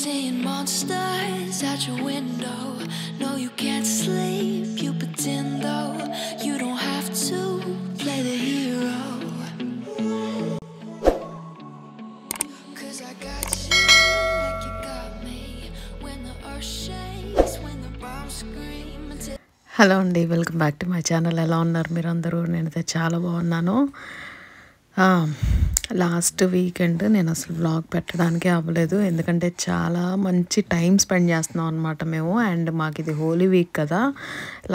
seeing monsters at your window. No, you can't sleep, you pretend though. You don't have to play the hero. 'Cause I got you like you got me. When the earth shakes, when the bombs scream. Hello అండి, welcome back to my channel. ఎలా ఉన్నారు మీరు అందరూ? నేనైతే చాలా బాగున్నాను. Last weekend నేను అసలు వ్లాగ్ పెట్టడానికి అవ్వలేదు, ఎందుకంటే చాలా మంచి టైం స్పెండ్ చేస్తున్నాం అనమాట మేము. అండ్ మాకు ఇది హోలీ వీక్ కదా.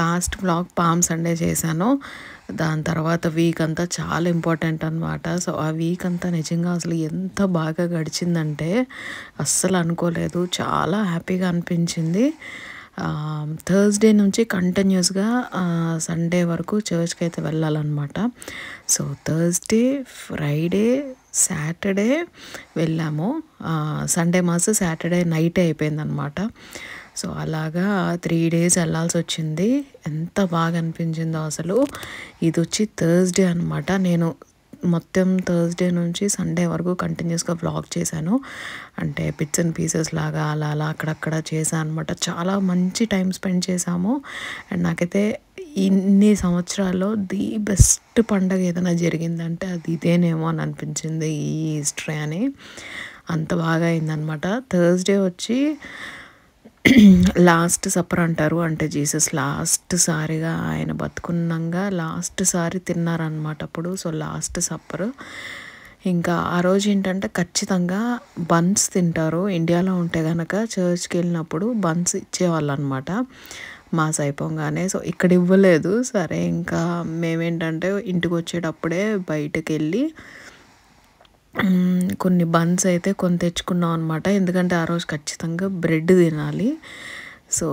లాస్ట్ వ్లాగ్ పామ్ సండే చేశాను. దాని తర్వాత వీక్ అంతా చాలా ఇంపార్టెంట్ అనమాట. సో ఆ వీక్ అంతా నిజంగా అసలు ఎంత బాగా గడిచిందంటే అస్సలు అనుకోలేదు. చాలా హ్యాపీగా అనిపించింది. థర్స్డే నుంచి కంటిన్యూస్గా సండే వరకు చర్చ్కి అయితే వెళ్ళాలన్నమాట. సో థర్స్డే, ఫ్రైడే, సాటర్డే వెళ్ళాము. సండే మాస్ సాటర్డే నైట్ అయిపోయిందనమాట. సో అలాగా 3 days వెళ్ళాల్సి వచ్చింది. ఎంత బాగా అనిపించిందో అసలు. ఇది వచ్చి థర్స్డే అనమాట. నేను మొత్తం థర్స్డే నుంచి సండే వరకు కంటిన్యూస్గా వ్లాగ్ చేశాను. అంటే బిట్స్ అండ్ పీసెస్ లాగా అలా అలా అక్కడక్కడ చేశాను అనమాట. చాలా మంచి టైం స్పెండ్ చేశాము. అండ్ నాకైతే ఇన్ని సంవత్సరాల్లో ది బెస్ట్ పండగ ఏదైనా జరిగిందంటే అది ఇదేనేమో అని అనిపించింది, ఈ హిస్టరీ అని. అంత బాగా అయిందనమాట. థర్స్డే వచ్చి లాస్ట్ సప్పర్ అంటారు. అంటే జీసస్ లాస్ట్ సారిగా ఆయన బతుకున్నంగా లాస్ట్ సారి తిన్నారనమాట అప్పుడు. So last supper. ఇంకా ఆ రోజు ఏంటంటే ఖచ్చితంగా బన్స్ తింటారు. ఇండియాలో ఉంటే కనుక చర్చ్కి వెళ్ళినప్పుడు బన్స్ ఇచ్చేవాళ్ళు అనమాట మాస్ అయిపోగానే. సో ఇక్కడ ఇవ్వలేదు. సరే ఇంకా మేమేంటంటే ఇంటికి వచ్చేటప్పుడే బయటకు వెళ్ళి కొన్ని బన్స్ అయితే కొని తెచ్చుకున్నాం అనమాట. ఎందుకంటే ఆ రోజు ఖచ్చితంగా బ్రెడ్ తినాలి. సో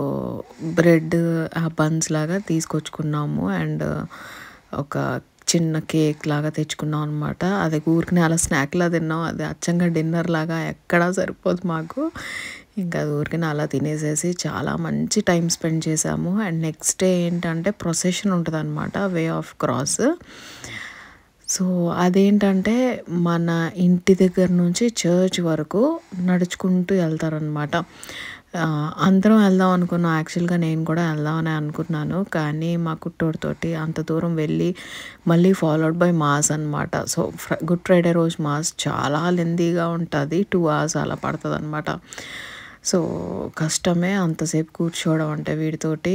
బ్రెడ్ ఆ బన్స్ లాగా తీసుకొచ్చుకున్నాము. అండ్ ఒక చిన్న కేక్ లాగా తెచ్చుకున్నాం అనమాట. అది ఊరికనే అలా స్నాక్లా తిన్నాం. అది అచ్చంగా డిన్నర్ లాగా ఎక్కడా సరిపోదు మాకు. ఇంకా అది ఊరికనే అలా తినేసేసి చాలా మంచి టైం స్పెండ్ చేసాము. అండ్ నెక్స్ట్ డే ఏంటంటే ప్రొసెషన్ ఉంటుంది అనమాట, వే ఆఫ్ క్రాస్. సో అదేంటంటే మన ఇంటి దగ్గర నుంచి చర్చ్ వరకు నడుచుకుంటూ వెళ్తారనమాట. అందరం వెళ్దాం అనుకున్నాం. యాక్చువల్గా నేను కూడా వెళ్దామని అనుకున్నాను, కానీ మా కుట్టోడితోటి అంత దూరం వెళ్ళి మళ్ళీ ఫాలోడ్ బై మాస్ అనమాట. సో గుడ్ ఫ్రైడే రోజు మాస్ చాలా లెందీగా ఉంటుంది, 2 hours అలా పడుతుంది అనమాట. సో కష్టమే అంతసేపు కూర్చోవడం అంటే. వీడితోటి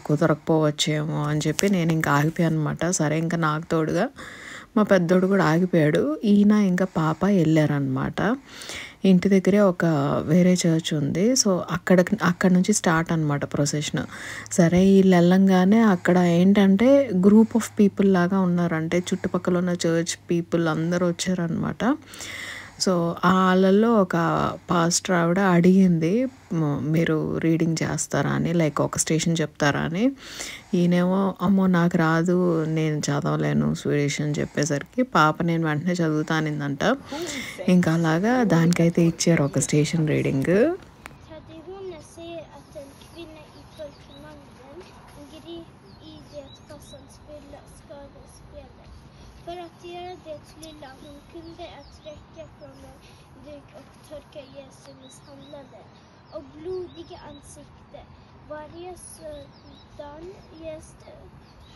కుదరకపోవచ్చేమో అని చెప్పి నేను ఇంకా ఆగిపోయాను అనమాట. సరే ఇంకా నాకు తోడుగా మా పెద్దోడు కూడా ఆగిపోయాడు. ఈయన ఇంకా పాప వెళ్ళారనమాట. ఇంటి దగ్గరే ఒక వేరే చర్చ్ ఉంది. సో అక్కడ నుంచి స్టార్ట్ అనమాట ప్రొసెషన్. సరే వీళ్ళు వెళ్ళంగానే అక్కడ ఏంటంటే గ్రూప్ ఆఫ్ పీపుల్ లాగా ఉన్నారంటే చుట్టుపక్కల ఉన్న చర్చ్ పీపుల్ అందరూ వచ్చారనమాట. సో వాళ్ళల్లో ఒక పాస్టర్ ఆవిడ అడిగింది, మీరు రీడింగ్ చేస్తారా అని, లైక్ ఒక స్టేషన్ చెప్తారా అని. ఈయనేమో అమ్మో నాకు రాదు, నేను చదవలేను స్వీడిష్ అని చెప్పేసరికి పాప నేను వెంటనే చదువుతానిందంట. ఇంకా అలాగా దానికైతే ఇచ్చారు ఒక station reading. För att göra det lilla hon kunde att räcka från en duk och torka Jesu misshandlade och blodiga ansikte. Varje sådan gäst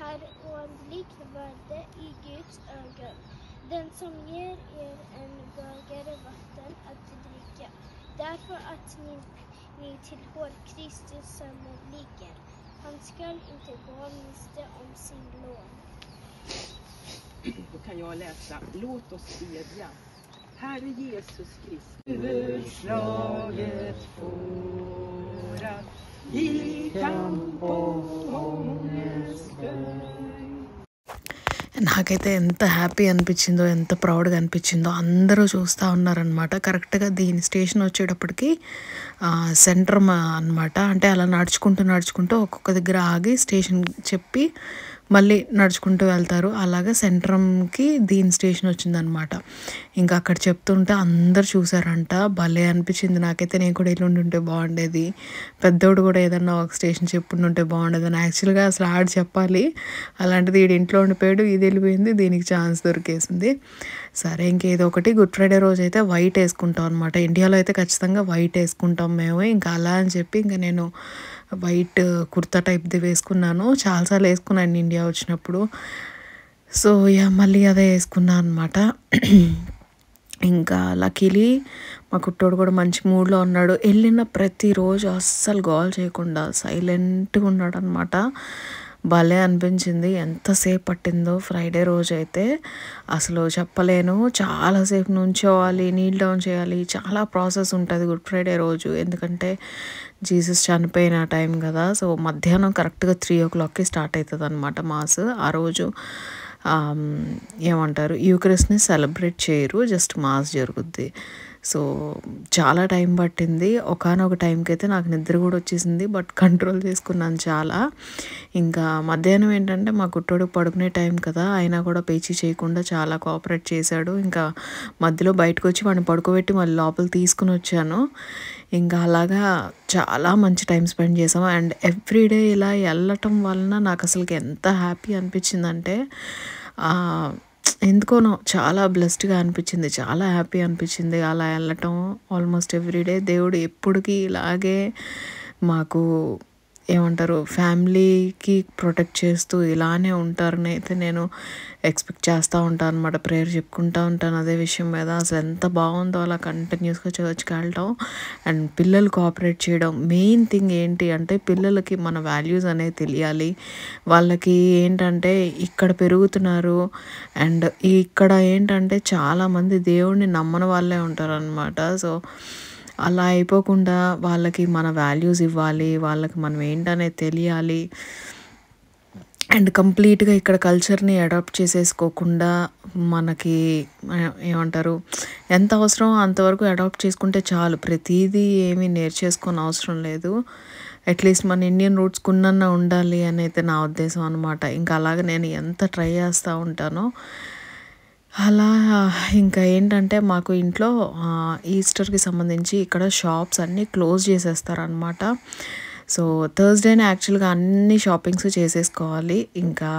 här oändligt värde i Guds ögon. Den som ger er en bägare vatten att dricka, därför att ni tillhör Kristus sannoliken. Han skall inte gå miste om sin lån. Då kan jag läsa. Låt oss bedja. Herre Jesus Kristus, överslaget fårat i kamp och ångestböj. నాకైతే ఎంత happy అనిపించిందో, ఎంత ప్రౌడ్గా అనిపించిందో. అందరూ చూస్తూ ఉన్నారనమాట. కరెక్ట్గా దీని స్టేషన్ వచ్చేటప్పటికి సెంటర్ అనమాట. అంటే అలా నడుచుకుంటూ ఒక్కొక్క దగ్గర ఆగి స్టేషన్ చెప్పి మళ్ళీ నడుచుకుంటూ వెళ్తారు. అలాగా సెంట్రమ్కి దీని స్టేషన్ వచ్చిందనమాట. ఇంకా అక్కడ చెప్తుంటే అందరు చూసారంట. భలే అనిపించింది నాకైతే. నేను కూడా వెళ్ళుంటుంటే బాగుండేది, పెద్దోడు కూడా ఏదన్నా ఒక స్టేషన్ చెప్పుంటుంటే బాగుండేది అని. యాక్చువల్గా అసలు ఆడు చెప్పాలి, అలాంటిది వీడి ఇంట్లో ఉండిపోయాడు, ఇది వెళ్ళిపోయింది, దీనికి ఛాన్స్ దొరికేసింది. సరే ఇంకేదో ఒకటి గుడ్ ఫ్రైడే రోజు అయితే వైట్ వేసుకుంటాం అనమాట. ఇండియాలో అయితే ఖచ్చితంగా వైట్ వేసుకుంటాం మేము. ఇంకా అలా అని చెప్పి ఇంకా నేను వైట్ కుర్తా టైప్ది వేసుకున్నాను. చాలాసార్లు వేసుకున్నాను ఇండియా వచ్చినప్పుడు. సో మళ్ళీ అదే వేసుకున్నాను అనమాట. ఇంకా లక్కీలీ మా కుట్టోడు కూడా మంచి మూడ్లో ఉన్నాడు. వెళ్ళిన ప్రతిరోజు అస్సలు గోల్ చేయకుండా సైలెంట్గా ఉన్నాడు అనమాట. భలే అనిపించింది. ఎంతసేపు పట్టిందో ఫ్రైడే రోజు అయితే అసలు చెప్పలేను. చాలాసేపు నుంచోవాలి, నీల్ డౌన్ చేయాలి, చాలా ప్రాసెస్ ఉంటుంది గుడ్ ఫ్రైడే రోజు. ఎందుకంటే జీసస్ చనిపోయిన టైం కదా. సో మధ్యాహ్నం కరెక్ట్గా 3 o'clockకి స్టార్ట్ అవుతుంది అనమాట మాస్. ఆ రోజు ఏమంటారు, యూకరిస్ట్ని సెలబ్రేట్ చేయరు, జస్ట్ మాస్ జరుగుద్ది. సో చాలా టైం పట్టింది. ఒకానొక టైంకి అయితే నాకు నిద్ర కూడా వచ్చేసింది, బట్ కంట్రోల్ చేసుకున్నాను చాలా. ఇంకా మధ్యాహ్నం ఏంటంటే మా కుట్టోడు పడుకునే టైం కదా, అయినా కూడా పేచీ చేయకుండా చాలా కోఆపరేట్ చేశాడు. ఇంకా మధ్యలో బయటకు వచ్చి వాడిని పడుకోబెట్టి మళ్ళీ లోపల తీసుకుని వచ్చాను. ఇంకా అలాగా చాలా మంచి టైం స్పెండ్ చేసాము. అండ్ ఎవ్రీడే ఇలా వెళ్ళటం వలన నాకు అసలుకి ఎంత హ్యాపీ అనిపించిందంటే ఎందుకోనో చాలా బ్లెస్డ్గా అనిపించింది, చాలా హ్యాపీ అనిపించింది అలా వెళ్ళటం. ఆల్మోస్ట్ ఎవ్రీడే దేవుడు ఎప్పటికీ ఇలాగే మాకు ఏమంటారు ఫ్యామిలీకి ప్రొటెక్ట్ చేస్తూ ఇలానే ఉంటారని అయితే నేను ఎక్స్పెక్ట్ చేస్తూ ఉంటాను అనమాట. ప్రేయర్ చెప్పుకుంటూ ఉంటాను అదే విషయం మీద. అసలు ఎంత బాగుందో అలా కంటిన్యూస్గా చర్చ్కి వెళ్ళటం అండ్ పిల్లలు కోఆపరేట్ చేయడం. మెయిన్ థింగ్ ఏంటి అంటే పిల్లలకి మన వాల్యూస్ అనేవి తెలియాలి. వాళ్ళకి ఏంటంటే ఇక్కడ పెరుగుతున్నారు అండ్ ఇక్కడ ఏంటంటే చాలామంది దేవుడిని నమ్మని వాళ్ళే ఉంటారనమాట. సో అలా అయిపోకుండా వాళ్ళకి మన వాల్యూస్ ఇవ్వాలి, వాళ్ళకి మనం ఏంటనేది తెలియాలి. అండ్ కంప్లీట్గా ఇక్కడ కల్చర్ని అడాప్ట్ చేసేసుకోకుండా మనకి ఏమంటారు ఎంత అవసరం అంతవరకు అడాప్ట్ చేసుకుంటే చాలు. ప్రతిదీ ఏమీ నేర్చేసుకొని అవసరం లేదు. అట్లీస్ట్ మన ఇండియన్ రూట్స్ కున్న ఉండాలి అని అయితే నా ఉద్దేశం అనమాట. ఇంకా అలాగే నేను ఎంత ట్రై చేస్తూ ఉంటానో అలా. ఇంకా ఏంటంటే మాకు ఇంట్లో ఈస్టర్కి సంబంధించి ఇక్కడ షాప్స్ అన్నీ క్లోజ్ చేసేస్తారనమాట. సో థర్స్డేనే యాక్చువల్గా అన్ని షాపింగ్స్ చేసేసుకోవాలి. ఇంకా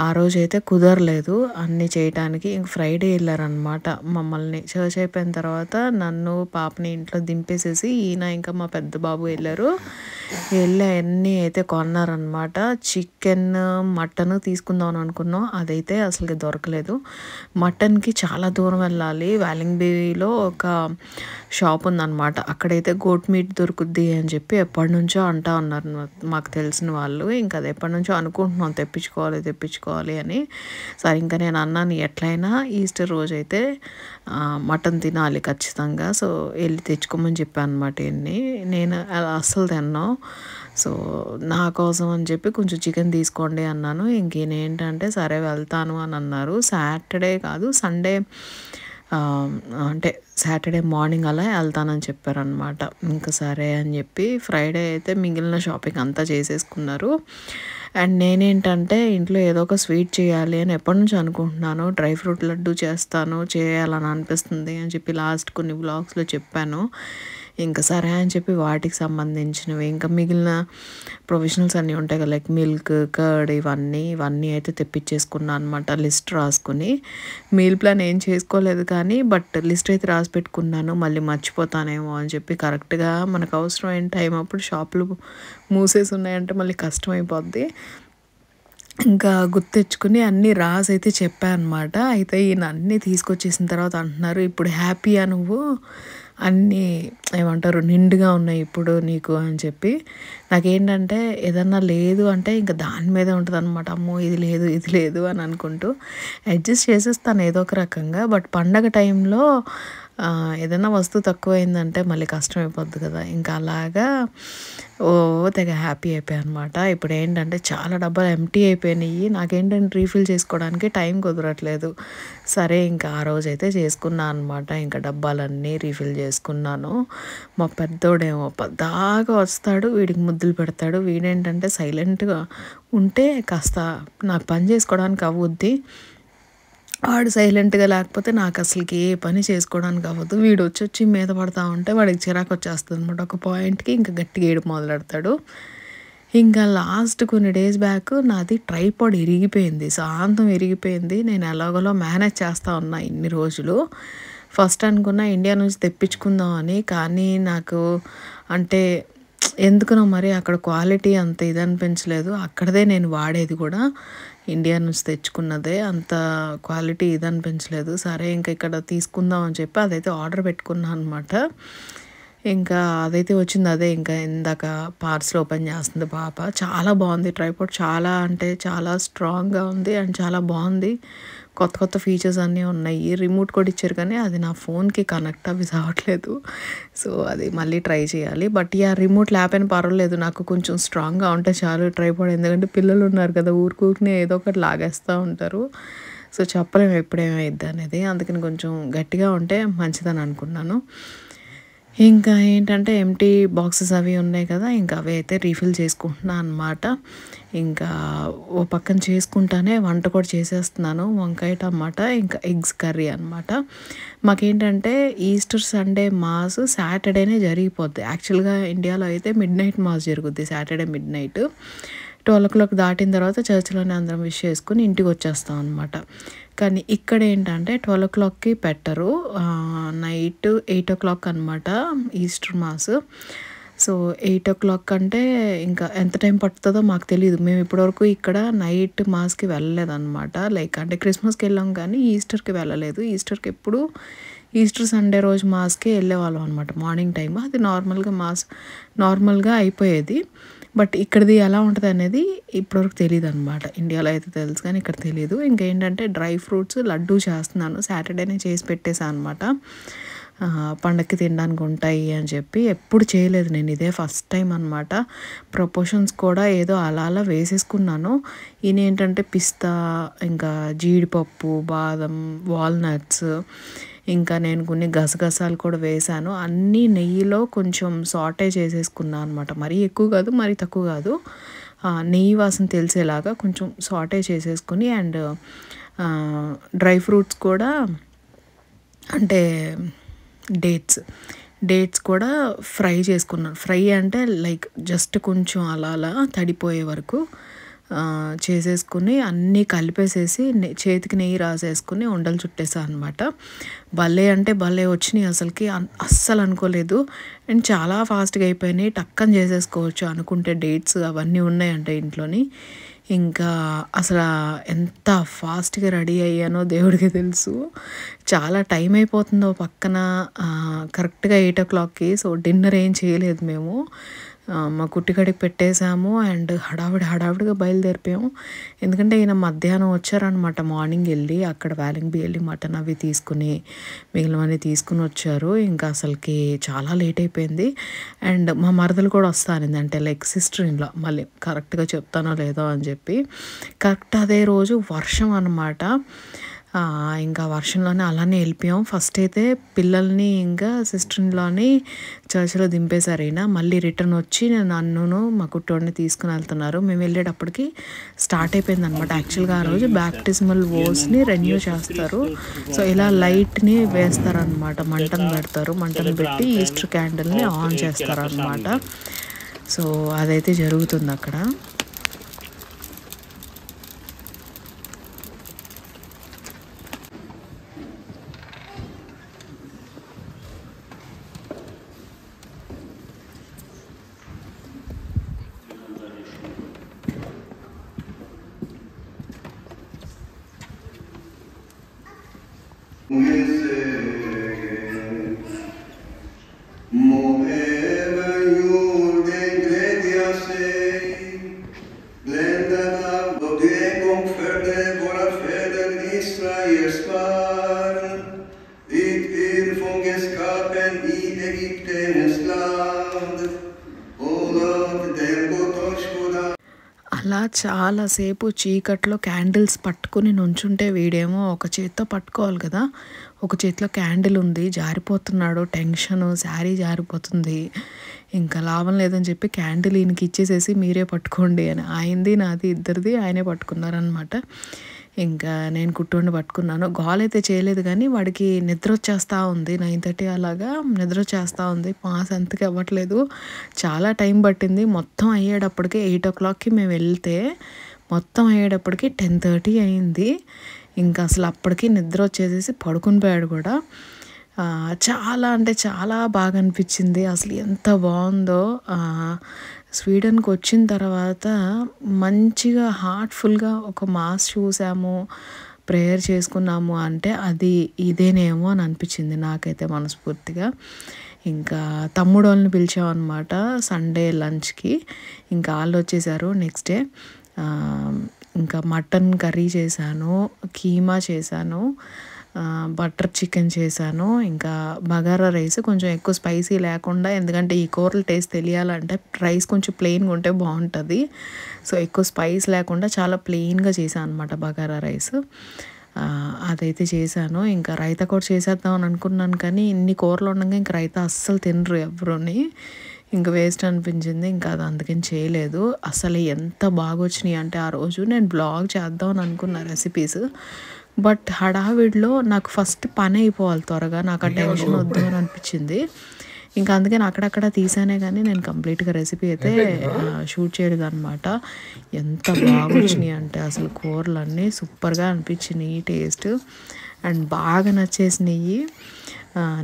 ఆ రోజు అయితే కుదరలేదు అన్నీ చేయటానికి. ఇంక ఫ్రైడే వెళ్ళారనమాట మమ్మల్ని. చర్చ్ అయిపోయిన తర్వాత నన్ను పాపని ఇంట్లో దింపేసేసి ఈయన ఇంకా మా పెద్ద బాబు వెళ్ళారు. వెళ్ళి అన్నీ అయితే కొన్నారనమాట. చికెన్ మటన్ తీసుకుందాం అనుకున్నాం, అదైతే అసలు దొరకలేదు. మటన్కి చాలా దూరం వెళ్ళాలి. వ్యాలింగ్బీలో ఒక షాప్ ఉందన్నమాట, అక్కడైతే గోట్ మీట్ దొరుకుద్ది అని చెప్పి ఎప్పటి నుంచో అంటా ఉన్నారు మాకు తెలిసిన వాళ్ళు. ఇంకా అది ఎప్పటి నుంచో అనుకుంటున్నాం తెప్పించుకోవాలి అని. సరే ఇంకా నేను అన్నాను ఎట్లయినా ఈస్టర్ రోజు అయితే మటన్ తినాలి ఖచ్చితంగా. సో వెళ్ళి తెచ్చుకోమని చెప్పాను అనమాట. నేను అస్సలు తిన్నాను. సో నా కోసం అని చెప్పి కొంచెం చికెన్ తీసుకోండి అన్నాను. ఇంకేంటంటే సరే వెళ్తాను అని అన్నారు. సాటర్డే కాదు సండే అంటే సాటర్డే మార్నింగ్ అలా వెళ్తానని చెప్పారనమాట. ఇంకా సరే అని చెప్పి ఫ్రైడే అయితే మిగిలిన షాపింగ్ అంతా చేసేసుకున్నారు. అండ్ నేనేంటంటే ఇంట్లో ఏదో ఒక స్వీట్ చేయాలి అని ఎప్పటి నుంచి అనుకుంటున్నాను. డ్రై ఫ్రూట్ లడ్డు చేయాలని అనిపిస్తుంది అని చెప్పి లాస్ట్ కొన్ని వ్లాగ్స్లో చెప్పాను. ఇంకా సరే అని చెప్పి వాటికి సంబంధించినవి ఇంకా మిగిలిన ప్రొవిజనల్స్ అన్నీ ఉంటాయి కదా, లైక్ మిల్క్, కర్డ్, ఇవన్నీ అయితే తెప్పించేసుకున్నాను అనమాట. లిస్ట్ రాసుకుని మీల్ ప్లాన్ ఏం చేసుకోలేదు కానీ బట్ లిస్ట్ అయితే రాసి పెట్టుకున్నాను. మళ్ళీ మర్చిపోతానేమో అని చెప్పి కరెక్ట్గా మనకు అవసరమైన టైం అప్పుడు షాపులు మూసేసి ఉన్నాయంటే మళ్ళీ కష్టమైపోద్ది. ఇంకా గుర్తు తెచ్చుకుని అన్నీ రాసి అయితే చెప్పాను అనమాట. అయితే ఈయన అన్నీ తీసుకొచ్చేసిన తర్వాత అంటున్నారు, ఇప్పుడు హ్యాపీయా నువ్వు, అన్నీ ఏమంటారు నిండుగా ఉన్నాయి ఇప్పుడు నీకు అని చెప్పి. నాకేంటంటే ఏదన్నా లేదు అంటే ఇంకా దాని మీదే ఉంటుంది అనమాట. అమ్మో ఇది లేదు అని అనుకుంటూ అడ్జస్ట్ చేసేస్తాను ఏదో ఒక రకంగా. బట్ పండగ టైంలో ఏదైనా వస్తువు తక్కువైందంటే మళ్ళీ కష్టమైపోద్ది కదా. ఇంకా అలాగా తెగ హ్యాపీ అయిపోయాయి అనమాట. ఇప్పుడు ఏంటంటే చాలా డబ్బాలు ఎంటీ అయిపోయినాయి. నాకేంటంటే రీఫిల్ చేసుకోవడానికి టైం కుదరట్లేదు. సరే ఇంకా ఆ రోజైతే చేసుకున్నాను అనమాట. ఇంకా డబ్బాలన్నీ రీఫిల్ చేసుకున్నాను. మా పెద్దోడేమో పద్దాగా వస్తాడు, వీడికి ముద్దులు పెడతాడు. వీడేంటంటే సైలెంట్గా ఉంటే కాస్త నాకు పని చేసుకోవడానికి అవ్వుద్ది. వాడు సైలెంట్గా లేకపోతే నాకు అసలుకి ఏ పని చేసుకోవడానికి అవ్వదు. వీడు వచ్చి మీద పడతా ఉంటే వాడికి చిరాకు వచ్చేస్తుంది అనమాట. ఒక పాయింట్కి ఇంకా గట్టిగా ఏడుపు మొదలెడతాడు. ఇంకా లాస్ట్ కొన్ని డేస్ బ్యాక్ నాది ట్రైపాడ్ ఇరిగిపోయింది, శాంతం ఇరిగిపోయింది. నేను ఎలాగోలా మేనేజ్ చేస్తూ ఉన్నా ఇన్ని రోజులు. ఫస్ట్ అనుకున్నా ఇండియా నుంచి తెప్పించుకుందామని, కానీ నాకు అంటే ఎందుకునో మరి అక్కడ క్వాలిటీ అంత ఇది అనిపించలేదు. అక్కడదే నేను వాడేది కూడా ఇండియా నుంచి తెచ్చుకున్నదే, అంత క్వాలిటీ ఇది అనిపించలేదు. సరే ఇంకా ఇక్కడ తీసుకుందాం అని చెప్పి అదైతే ఆర్డర్ పెట్టుకున్నాను అనమాట. ఇంకా అదైతే వచ్చింది. అదే ఇంకా ఇందాక పార్సల్ ఓపెన్ చేస్తుంది పాప. చాలా బాగుంది ట్రైపాడ్, చాలా అంటే చాలా స్ట్రాంగ్గా ఉంది అండ్ చాలా బాగుంది. కొత్త కొత్త ఫీచర్స్ అన్నీ ఉన్నాయి. రిమోట్ కూడా ఇచ్చారు కానీ అది నా ఫోన్కి కనెక్ట్ అవి అవ్వట్లేదు. సో అది మళ్ళీ ట్రై చేయాలి. బట్ రిమోట్ లేకపోయినా పర్వాలేదు, నాకు కొంచెం స్ట్రాంగ్గా ఉంటే చాలు ట్రైపాడ్. ఎందుకంటే పిల్లలు ఉన్నారు కదా, ఊరుకూరినే ఏదో ఒకటి లాగేస్తూ ఉంటారు. సో చెప్పలేము ఎప్పుడేమైద్ది అనేది, అందుకని కొంచెం గట్టిగా ఉంటే మంచిదని అనుకున్నాను. ఇంకా ఏంటంటే ఎంటీ బాక్సెస్ అవి ఉన్నాయి కదా, ఇంకా అవి అయితే రీఫిల్ చేసుకుంటున్నాను అనమాట. ఇంకా ఓ పక్కన చేసుకుంటానే వంట కూడా చేసేస్తున్నాను. వంకాయ టమాటా ఇంకా ఎగ్స్ కర్రీ అనమాట. మాకేంటంటే ఈస్టర్ సండే మాస్ సాటర్డేనే జరిగిపోద్ది. యాక్చువల్గా ఇండియాలో అయితే మిడ్నైట్ మాస్ జరుగుద్ది, సాటర్డే మిడ్నైట్ 12 o'clock దాటిన తర్వాత చర్చిలోనే అందరం విష్ చేసుకుని ఇంటికి వచ్చేస్తాం అనమాట. కానీ ఇక్కడ ఏంటంటే 12 o'clockకి పెట్టరు, నైట్ 8 o'clock అనమాట ఈస్టర్ మాస్. సో 8 o'clock అంటే ఇంకా ఎంత టైం పడుతుందో మాకు తెలియదు. మేము ఇప్పటివరకు ఇక్కడ నైట్ మాస్కి వెళ్ళలేదన్నమాట. లైక్ అంటే క్రిస్మస్కి వెళ్ళాం కానీ ఈస్టర్కి వెళ్ళలేదు. ఈస్టర్కి ఎప్పుడు ఈస్టర్ సండే రోజు మాస్కి వెళ్ళేవాళ్ళం అనమాట మార్నింగ్ టైం. అది నార్మల్గా అయిపోయేది. బట్ ఇక్కడిది ఎలా ఉంటుంది అనేది ఇప్పటివరకు తెలియదు అనమాట. ఇండియాలో అయితే తెలుసు కానీ ఇక్కడ తెలియదు. ఇంకేంటంటే డ్రై ఫ్రూట్స్ లడ్డూ చేస్తున్నాను, సాటర్డేనే చేసి పెట్టేశాను అనమాట. పండక్కి తినడానికి ఉంటాయి అని చెప్పి. ఎప్పుడు చేయలేదు నేను, ఇదే ఫస్ట్ టైం అనమాట. ప్రపోర్షన్స్ కూడా ఏదో అలా అలా వేసేసుకున్నాను. ఈయన ఏంటంటే పిస్తా, ఇంకా జీడిపప్పు, బాదం, వాల్నట్స్, ఇంకా నేను కొన్ని గసగసాలు కూడా వేసాను. అన్నీ నెయ్యిలో కొంచెం సాటే చేసేసుకున్నాను అనమాట. మరీ ఎక్కువ కాదు, మరీ తక్కువ కాదు, నెయ్యి వాసన తెలిసేలాగా కొంచెం సాటే చేసేసుకుని. అండ్ డ్రై ఫ్రూట్స్ కూడా అంటే డేట్స్ కూడా ఫ్రై చేసుకున్నాను. ఫ్రై అంటే లైక్ జస్ట్ కొంచెం అలా అలా తడిపోయే వరకు చేసేసుకుని అన్నీ కలిపేసేసి చేతికి నెయ్యి రాసేసుకుని ఉండలు చుట్టేసాను అనమాట. భలే అంటే భలే వచ్చినాయి, అస్సలు అనుకోలేదు. అండ్ చాలా ఫాస్ట్గా అయిపోయినాయి, టక్కని చేసేసుకోవచ్చు అనుకుంటే. డేట్స్ అవన్నీ ఉన్నాయంటే ఇంట్లోని. ఇంకా అసలు ఎంత ఫాస్ట్గా రెడీ అయ్యానో దేవుడికి తెలుసు. చాలా టైం అయిపోతుందో పక్కన, కరెక్ట్గా 8 o'clockకి. సో డిన్నర్ ఏం చేయలేదు మేము, మా కుట్టిగడికి పెట్టేశాము. అండ్ హడావిడిగా బయలుదేరిపోయాము. ఎందుకంటే ఈయన మధ్యాహ్నం వచ్చారనమాట. మార్నింగ్ వెళ్ళి అక్కడ వ్యాలింగ్బీ వెళ్ళి మటన్ అవి తీసుకుని మిగిలినవన్నీ తీసుకుని వచ్చారు. ఇంకా అసలుకి చాలా లేట్ అయిపోయింది. అండ్ మా మరదలు కూడా వస్తానింది, అంటే లైక్ సిస్టర్ ఇన్ లా. మళ్ళీ కరెక్ట్గా చెప్తానో లేదో అని చెప్పి. కరెక్ట్ అదే రోజు వర్షం అనమాట. ఇంకా వర్షంలోనే అలానే వెళ్ళిపోయాం. ఫస్ట్ అయితే పిల్లల్ని ఇంకా సిస్టర్ ఇన్ లాని చర్చిలో దింపేశారు అయినా. మళ్ళీ రిటర్న్ వచ్చి నన్ను మా కుట్టోడిని తీసుకుని వెళ్తున్నారు. మేము వెళ్ళేటప్పటికి స్టార్ట్ అయిపోయింది అనమాట. యాక్చువల్గా ఆ రోజు బ్యాప్టిజమల్ వోస్ని రెన్యూ చేస్తారు. సో ఇలా లైట్ని వేస్తారనమాట, మంటను పెడతారు. మంటను పెట్టి ఈస్టర్ క్యాండిల్ని ఆన్ చేస్తారనమాట. సో అదైతే జరుగుతుంది అక్కడ. అలా చాలాసేపు చీకట్లో క్యాండిల్స్ పట్టుకుని నుంచుంటే వీడేమో ఒక చేత్తో పట్టుకోవాలి కదా, ఒక చేతిలో క్యాండిల్ ఉంది, జారిపోతున్నాడు, టెన్షను, శారీ జారిపోతుంది, ఇంకా లాభం లేదని చెప్పి క్యాండిల్ ఈయనకి ఇచ్చేసేసి మీరే పట్టుకోండి అని. ఆయనది నాది ఇద్దరిది ఆయనే పట్టుకున్నారనమాట. ఇంకా నేను కుట్టుండి పట్టుకున్నాను. గోల్ అయితే చేయలేదు కానీ వాడికి నిద్ర వచ్చేస్తూ ఉంది. 9:30 అలాగా నిద్ర వచ్చేస్తూ ఉంది. పాస్ అంతకి అవ్వట్లేదు. చాలా టైం పట్టింది. మొత్తం అయ్యేటప్పటికి 8 o'clockకి మేము వెళ్తే మొత్తం అయ్యేటప్పటికి 10:30 అయింది. ఇంకా అసలు అప్పటికి నిద్ర వచ్చేసేసి పడుకుని పోయాడు కూడా. చాలా అంటే చాలా బాగా అనిపించింది. అసలు ఎంత బాగుందో. స్వీడన్కి వచ్చిన తర్వాత మంచిగా హార్ట్ఫుల్గా ఒక మాస్ చూసాము, ప్రేయర్ చేసుకున్నాము అంటే అది ఇదేనేమో అని అనిపించింది నాకైతే మనస్ఫూర్తిగా. ఇంకా తమ్ముడు వాళ్ళని పిలిచామన్నమాట సండే లంచ్కి. ఇంకా వాళ్ళు వచ్చేసారు నెక్స్ట్ డే. ఇంకా మటన్ కర్రీ చేశాను, కీమా చేశాను, బటర్ చికెన్ చేశాను, ఇంకా బగారా రైస్ కొంచెం ఎక్కువ స్పైసీ లేకుండా, ఎందుకంటే ఈ కూరలు టేస్ట్ తెలియాలంటే రైస్ కొంచెం ప్లెయిన్గా ఉంటే బాగుంటుంది. సో ఎక్కువ స్పైస్ లేకుండా చాలా ప్లెయిన్గా చేశాను అనమాట బగారా రైస్. అదైతే చేశాను. ఇంకా రైతా కూడా చేసేద్దామని అనుకున్నాను కానీ ఇన్ని కూరలు ఉండగా ఇంకా రైతా అస్సలు తినరు ఎవరుని. ఇంకా వేస్ట్ అనిపించింది. ఇంకా అది అందుకని చేయలేదు. అసలు ఎంత బాగా వచ్చినాయి అంటే ఆ రోజు నేను బ్లాగ్ చేద్దామని అనుకున్న రెసిపీస్, బట్ హడావిడిలో నాకు ఫస్ట్ పని అయిపోవాలి త్వరగా, నాకు ఆ టెన్షన్ వద్దు అని అనిపించింది. ఇంకా అందుకని అక్కడక్కడ తీసానే కానీ నేను కంప్లీట్గా రెసిపీ అయితే షూట్ చేయలేదు అనమాట. ఎంత బాగా వచ్చినాయి అంటే అసలు కూరలన్నీ సూపర్గా అనిపించినాయి టేస్ట్, అండ్ బాగా నచ్చేసినాయి.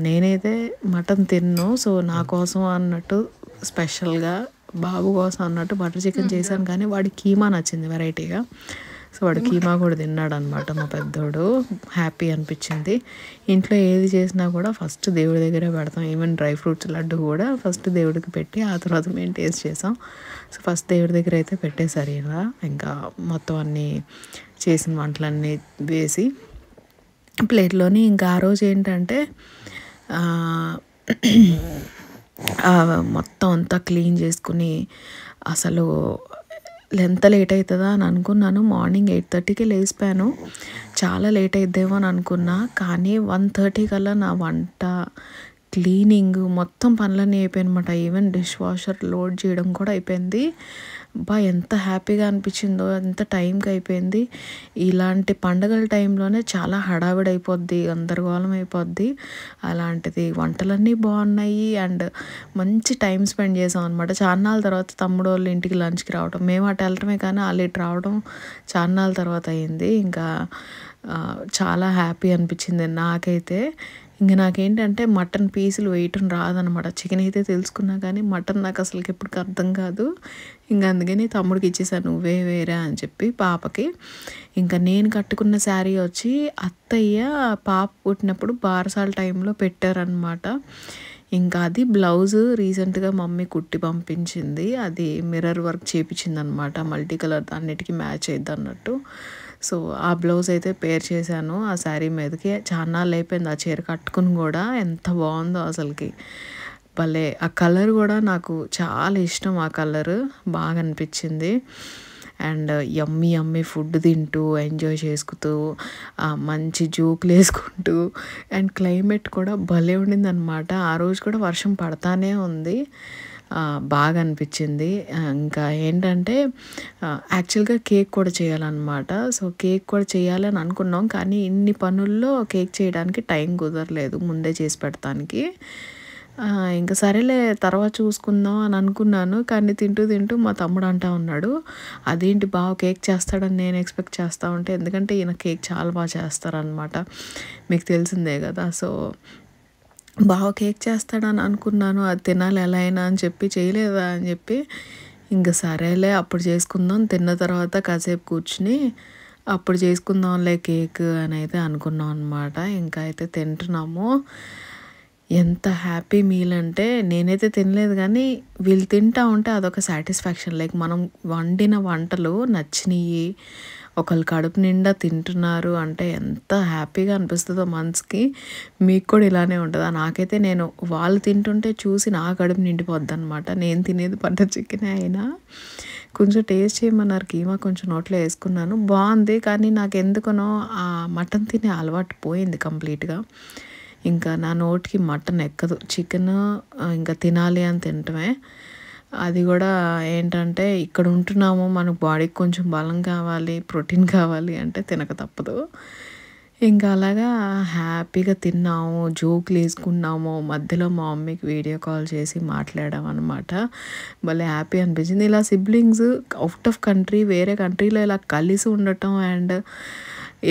నేనైతే మటన్ తిన్ను, సో నా కోసం అన్నట్టు స్పెషల్గా బాబు కోసం అన్నట్టు బటర్ చికెన్ చేశాను. కానీ వాడి కీమా నచ్చింది వెరైటీగా, సో వాడు కీమా కూడా తిన్నాడు అనమాట మా పెద్దోడు. హ్యాపీ అనిపించింది. ఇంట్లో ఏది చేసినా కూడా ఫస్ట్ దేవుడి దగ్గరే పెడతాం. ఈవెన్ డ్రై ఫ్రూట్స్ లడ్డు కూడా ఫస్ట్ దేవుడికి పెట్టి ఆ తర్వాత మేము టేస్ట్ చేసాం. సో ఫస్ట్ దేవుడి దగ్గర అయితే పెట్టేశారు ఇలా. ఇంకా మొత్తం అన్నీ చేసిన వంటలన్నీ వేసి ప్లేట్లోని. ఇంకా ఆ రోజు ఏంటంటే మొత్తం అంతా క్లీన్ చేసుకుని అసలు ఎంత లేట్ అవుతుందా అని అనుకున్నాను. మార్నింగ్ 8:30కి లేచిపోయాను. చాలా లేట్ అయిద్దేమో అని అనుకున్నా, కానీ 1:30 కల్లా నా వంట, క్లీనింగ్ మొత్తం పనులన్నీ అయిపోయాయి అనమాట. ఈవెన్ డిష్ వాషర్ లోడ్ చేయడం కూడా అయిపోయింది. ఎంత హ్యాపీగా అనిపించిందో, ఎంత టైంకి అయిపోయింది. ఇలాంటి పండగల టైంలోనే చాలా హడావిడి అయిపోద్ది, గందరగోళం అయిపోద్ది. అలాంటిది వంటలన్నీ బాగున్నాయి అండ్ మంచి టైం స్పెండ్ చేసాం అనమాట. చాన్నాళ్ళ తర్వాత తమ్ముడు వాళ్ళు ఇంటికి లంచ్కి రావడం, మేము అటు వెళ్ళటమే కానీ వాళ్ళు ఇటు రావడం చాన్నాళ్ళ తర్వాత అయింది. ఇంకా చాలా హ్యాపీ అనిపించింది నాకైతే. ఇంక నాకేంటంటే మటన్ పీసులు వేయటం రాదనమాట. చికెన్ అయితే తెలుసుకున్నా కానీ మటన్ నాకు అసలుకి ఎప్పటికీ అర్థం కాదు. ఇంకా అందుకని తమ్ముడికి ఇచ్చేసాను, నువ్వే వేరా అని చెప్పి పాపకి. ఇంకా నేను కట్టుకున్న శారీ వచ్చి అత్తయ్య పాప పుట్టినప్పుడు బారసాల టైంలో పెట్టారనమాట. ఇంకా అది బ్లౌజ్ రీసెంట్గా మమ్మీ కుట్టి పంపించింది. అది మిర్రర్ వర్క్ చేయించింది అనమాట, మల్టీ కలర్ అన్నిటికీ మ్యాచ్ అయ్యిద్ది అన్నట్టు. సో ఆ బ్లౌజ్ అయితే పేర్ చేశాను ఆ శారీ మీదకి. చాన్నాళ్ళు అయిపోయింది ఆ చీర కట్టుకుని కూడా. ఎంత బాగుందో అసలుకి, భలే. ఆ కలర్ కూడా నాకు చాలా ఇష్టం. ఆ కలర్ బాగా అనిపించింది. అండ్ యమ్మీ ఫుడ్ తింటూ ఎంజాయ్ చేసుకుంటూ మంచి జోకులు వేసుకుంటూ, అండ్ క్లైమేట్ కూడా భలే ఉండింది అనమాట. ఆ రోజు కూడా వర్షం పడతానే ఉంది. బాగా అనిపించింది. ఇంకా ఏంటంటే యాక్చువల్గా కేక్ కూడా చేయాలన్నమాట. సో కేక్ కూడా చేయాలని అనుకున్నాం, కానీ ఇన్ని పనుల్లో కేక్ చేయడానికి టైం కుదరలేదు ముందే చేసి పెడతానికి. ఇంకా సరేలే తర్వాత చూసుకుందాం అని అనుకున్నాను. కానీ తింటూ మా తమ్ముడు అంటా ఉన్నాడు, అదేంటి బావ కేక్ చేస్తాడని నేను ఎక్స్పెక్ట్ చేస్తూ ఉంటే, ఎందుకంటే ఈయన కేక్ చాలా బాగా చేస్తారనమాట, మీకు తెలిసిందే కదా. సో బావ కేక్ చేస్తాడని అనుకున్నాను, అది తినాలి ఎలా అయినా అని చెప్పి, చేయలేదా అని చెప్పి, ఇంకా సరేలే అప్పుడు చేసుకుందాం, తిన్న తర్వాత కాసేపు కూర్చుని అప్పుడు చేసుకుందాంలే కేక్ అని అయితే అనుకున్నాం అనమాట. ఇంకా అయితే తింటున్నాము. ఎంత హ్యాపీ మీల్ అంటే, నేనైతే తినలేదు కానీ వీళ్ళు తింటా ఉంటే అదొక సాటిస్ఫాక్షన్. లైక్ మనం వండిన వంటలు నచ్చినాయి, ఒకళ్ళు కడుపు నిండా తింటున్నారు అంటే ఎంత హ్యాపీగా అనిపిస్తుందో మనసుకి. మీకు కూడా ఇలానే ఉంటుందా? నాకైతే నేను వాళ్ళు తింటుంటే చూసి నా కడుపు నిండిపోద్ది అనమాట. నేను తినేది బటర్ చికెన్ అయినా కొంచెం టేస్ట్ చేయమన్నారు, కీమా కొంచెం నోట్లో వేసుకున్నాను, బాగుంది. కానీ నాకు ఎందుకనో ఆ మటన్ తినే అలవాటు పోయింది కంప్లీట్గా. ఇంకా నా నోటికి మటన్ ఎక్కదు. చికెన్ ఇంకా తినాలి అని తింటమే. అది కూడా ఏంటంటే ఇక్కడ ఉంటున్నాము, మనకు బాడీకి కొంచెం బలం కావాలి, ప్రోటీన్ కావాలి అంటే తినక తప్పదు. ఇంకా అలాగా హ్యాపీగా తిన్నాము, జోకులు వేసుకున్నాము. మధ్యలో మా మమ్మీకి వీడియో కాల్ చేసి మాట్లాడామన్నమాట. భలే హ్యాపీ అనిపించింది. ఇలా సిబ్లింగ్స్ అవుట్ ఆఫ్ కంట్రీ, వేరే కంట్రీలో ఇలా కలిసి ఉండటం అండ్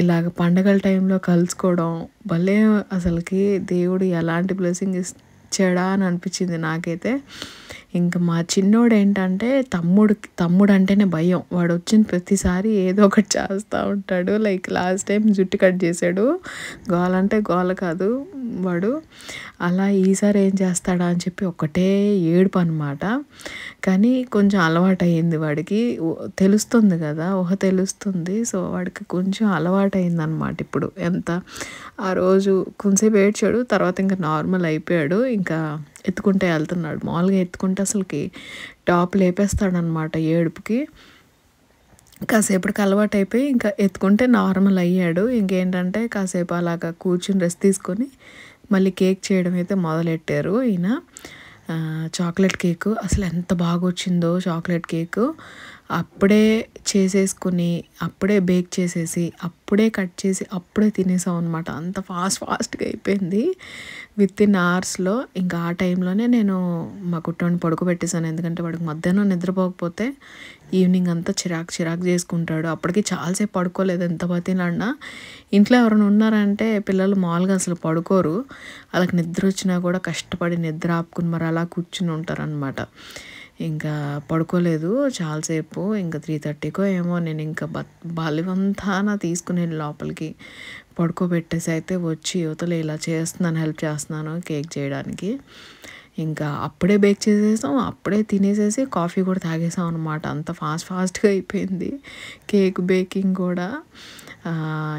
ఇలాగ పండగల టైంలో కలుసుకోవడం భలే అసలుకి దేవుడు ఎలాంటి బ్లెస్సింగ్ ఇచ్చాడా అని అనిపించింది నాకైతే. ఇంకా మా చిన్నోడు ఏంటంటే తమ్ముడు అంటేనే భయం. వాడు వచ్చిన ప్రతిసారి ఏదో ఒకటి చేస్తూ ఉంటాడు. లైక్ లాస్ట్ టైం జుట్టు కట్ చేశాడు, గోల అంటే గోల కాదు వాడు. అలా ఈసారి ఏం చేస్తాడా అని చెప్పి ఒకటే ఏడుపు అనమాట. కానీ కొంచెం అలవాటు అయ్యింది వాడికి, తెలుస్తుంది కదా, ఊహ తెలుస్తుంది. సో వాడికి కొంచెం అలవాటు అయిందనమాట ఇప్పుడు. ఎంత ఆ రోజు కొంచెంసేపు ఏడ్చాడు, తర్వాత ఇంకా నార్మల్ అయిపోయాడు. ఇంకా ఎత్తుకుంటే వెళ్తున్నాడు. మామూలుగా ఎత్తుకుంటే అసలుకి టాప్ లేపేస్తాడనమాట ఏడుపుకి. కాసేపటికి అలవాటు అయిపోయి ఇంకా ఎత్తుకుంటే నార్మల్ అయ్యాడు. ఇంకేంటంటే కాసేపు అలాగా కూర్చుని రెస్ట్ తీసుకొని మళ్ళీ కేక్ చేయడం అయితే మొదలెట్టారు ఈయన. చాక్లెట్ కేకు అసలు ఎంత బాగా వచ్చిందో చాక్లెట్ కేకు. అప్పుడే చేసేసుకుని అప్పుడే బేక్ చేసేసి అప్పుడే కట్ చేసి అప్పుడే తినేసాం అనమాట. అంత ఫాస్ట్గా అయిపోయింది విత్ ఇన్ అవర్స్లో. ఇంకా ఆ టైంలోనే నేను మా కుట్టోని పడుకోబెట్టేశాను. ఎందుకంటే వాడికి మధ్యాహ్నం నిద్రపోకపోతే ఈవినింగ్ అంతా చిరాకు చేసుకుంటాడు. అప్పటికి చాలాసేపు పడుకోలేదు, ఎంత బతిలాడినా. ఇంట్లో ఎవరైనా ఉన్నారంటే పిల్లలు మామూలుగా అసలు పడుకోరు. వాళ్ళకి నిద్ర వచ్చినా కూడా కష్టపడి నిద్ర ఆపుకుని మరి అలా కూర్చుని ఉంటారనమాట. ఇంకా పడుకోలేదు చాలాసేపు. ఇంకా 3:30కో ఏమో నేను ఇంకా బలవంతాన తీసుకుని లోపలికి పడుకోబెట్టేసి అయితే వచ్చి యువతల ఇలా చేస్తున్నాను, హెల్ప్ చేస్తున్నాను కేక్ చేయడానికి. ఇంకా అప్పుడే బేక్ చేసేసాం, అప్పుడే తినేసేసి కాఫీ కూడా తాగేసాం అనమాట. అంత ఫాస్ట్గా అయిపోయింది కేక్ బేకింగ్ కూడా.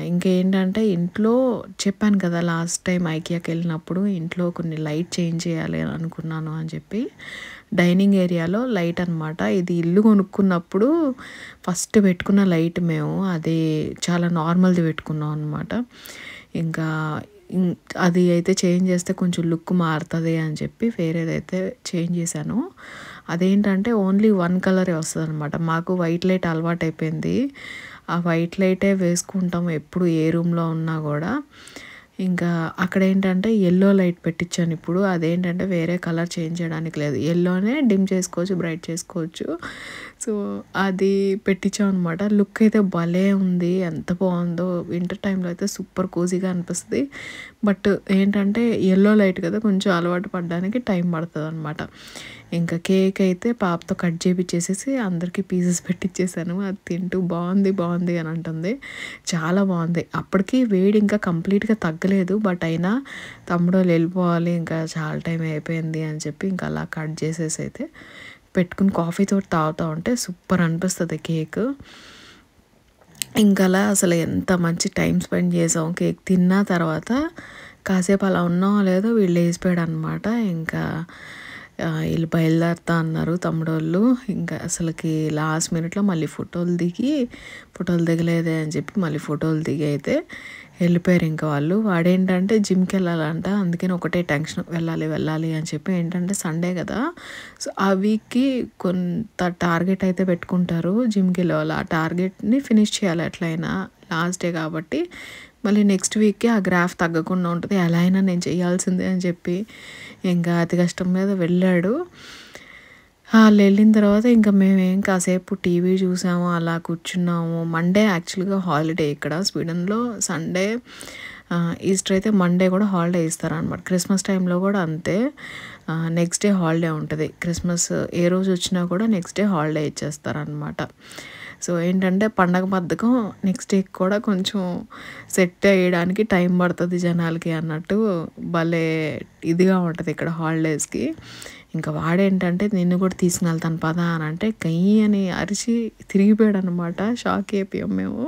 ఇంకేంటంటే ఇంట్లో చెప్పాను కదా లాస్ట్ టైం ఐకియాకి వెళ్ళినప్పుడు ఇంట్లో కొన్ని లైట్ చేంజ్ చేయాలి అని అనుకున్నాను అని చెప్పి. డైనింగ్ ఏరియాలో లైట్ అనమాట. ఇది ఇల్లు కొనుక్కున్నప్పుడు ఫస్ట్ పెట్టుకున్న లైట్ మేము, అది చాలా నార్మల్ది పెట్టుకున్నాం అనమాట. ఇంకా అది అయితే చేంజ్ చేస్తే కొంచెం లుక్ మారుతుంది అని చెప్పి వేరేదైతే చేంజ్ చేశాను. అదేంటంటే ఓన్లీ 1 కలరే వస్తుంది అనమాట. మాకు వైట్ లైట్ అలవాటు అయిపోయింది. ఆ వైట్ లైటే వేసుకుంటాం ఎప్పుడు ఏ రూమ్లో ఉన్నా కూడా. ఇంకా అక్కడ ఏంటంటే ఎల్లో లైట్ పెట్టించాను ఇప్పుడు. అదేంటంటే వేరే కలర్ చేంజ్ చేయడానికి లేదు, ఎల్లోనే డిమ్ చేసుకోవచ్చు, బ్రైట్ చేసుకోవచ్చు. సో అది పెట్టించాం అనమాట. లుక్ అయితే భలే ఉంది, ఎంత బాగుందో. వింటర్ టైంలో అయితే సూపర్ కోజీగా అనిపిస్తుంది. బట్ ఏంటంటే ఎల్లో లైట్ కదా, కొంచెం అలవాటు పడడానికి టైం పడుతుంది అనమాట. ఇంకా కేక్ అయితే పాపతో కట్ చేపించేసేసి అందరికీ పీసెస్ పెట్టించేసాను. అది తింటూ బాగుంది అని అంటుంది. చాలా బాగుంది. అప్పటికి వేడి ఇంకా కంప్లీట్గా తగ్గలేదు. బట్ అయినా తమ్ముడు వెళ్ళిపోవాలి, ఇంకా చాలా టైం అయిపోయింది అని చెప్పి ఇంకా అలా కట్ చేసేసి అయితే పెట్టుకుని కాఫీతో తాగుతూ ఉంటే సూపర్ అనిపిస్తుంది కేక్. ఇంకా అలా అసలు ఎంత మంచి టైం స్పెండ్ చేసాం. కేక్ తిన్న తర్వాత కాసేపు అలా ఉన్నామో లేదో వీళ్ళు వేసిపోయాడు అనమాట. ఇంకా వీళ్ళు బయలుదేరుతా అన్నారు తమ్ముడోళ్ళు. ఇంకా అసలుకి లాస్ట్ మినిట్లో మళ్ళీ ఫోటోలు దిగలేదే అని చెప్పి మళ్ళీ ఫోటోలు దిగి అయితే వెళ్ళిపోయారు ఇంకా వాళ్ళు. వాడేంటంటే జిమ్కి వెళ్ళాలంట, అందుకని ఒకటే టెన్షన్, వెళ్ళాలి అని చెప్పి. ఏంటంటే సండే కదా, సో ఆ వీక్కి కొంత టార్గెట్ అయితే పెట్టుకుంటారు జిమ్కి వెళ్ళేవాళ్ళు. ఆ టార్గెట్ని ఫినిష్ చేయాలి ఎట్లయినా, లాస్ట్ డే కాబట్టి. మళ్ళీ నెక్స్ట్ వీక్కి ఆ గ్రాఫ్ తగ్గకుండా ఉంటుంది, ఎలా అయినా నేను చేయాల్సిందే అని చెప్పి ఇంకా అతి కష్టం మీద వెళ్ళాడు. వాళ్ళు వెళ్ళిన తర్వాత ఇంకా మేమేం కాసేపు టీవీ చూసాము, అలా కూర్చున్నాము. మండే యాక్చువల్గా హాలిడే ఇక్కడ స్వీడన్లో. సండే ఈస్టర్ అయితే మండే కూడా హాలిడే ఇస్తారనమాట. క్రిస్మస్ టైంలో కూడా అంతే, నెక్స్ట్ డే హాలిడే ఉంటుంది. క్రిస్మస్ ఏ రోజు వచ్చినా కూడా నెక్స్ట్ డే హాలిడే ఇచ్చేస్తారనమాట. సో ఏంటంటే పండగ బద్ధకం నెక్స్ట్ డేకి కూడా కొంచెం సెట్ అయ్యడానికి టైం పడుతుంది జనాలకి అన్నట్టు భలే ఇదిగా ఉంటుంది ఇక్కడ హాలిడేస్కి. ఇంకా వాడేంటంటే నిన్ను కూడా తీసుకుని వెళ్తాను పదా అని అంటే గయ్యి అని అరిచి తిరిగిపోయాడు అనమాట. షాక్ అయిపోయాం మేము.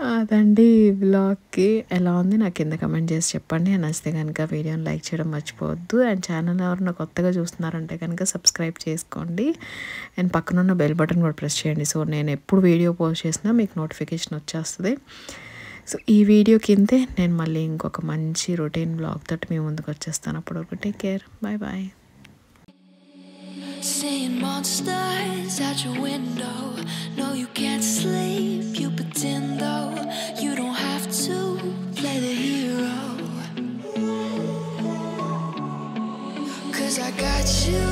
అదండి వ్లాగ్కి. ఎలా ఉంది నాకు కింద కమెంట్ చేసి చెప్పండి. నచ్చితే కనుక వీడియోని లైక్ చేయడం మర్చిపోవద్దు. అండ్ ఛానల్ ఎవరైనా కొత్తగా చూస్తున్నారంటే కనుక సబ్స్క్రైబ్ చేసుకోండి. అండ్ పక్కనున్న బెల్ బటన్ కూడా ప్రెస్ చేయండి. సో నేను ఎప్పుడు వీడియో పోస్ట్ చేసినా మీకు నోటిఫికేషన్ వచ్చేస్తుంది. సో ఈ వీడియో కిందే నేను మళ్ళీ ఇంకొక మంచి రొటీన్ వ్లాగ్ తోటి మీ ముందుకు వచ్చేస్తాను. అప్పటివరకు take care, bye. Seeing monsters at your window. No, you can't sleep, you pretend though. You don't have to play the hero. 'Cause I got you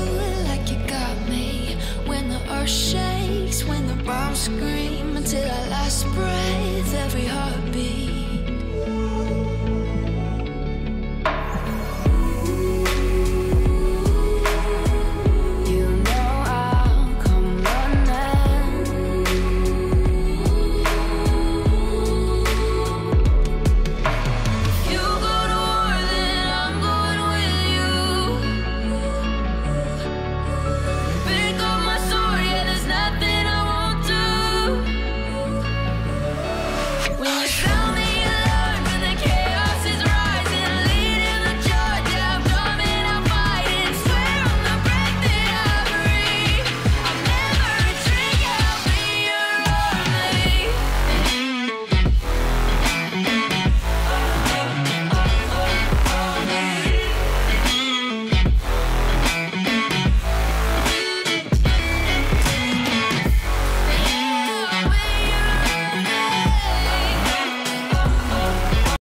like you got me. When the earth shakes, when the bombs scream, until our last breath, every heartbeat.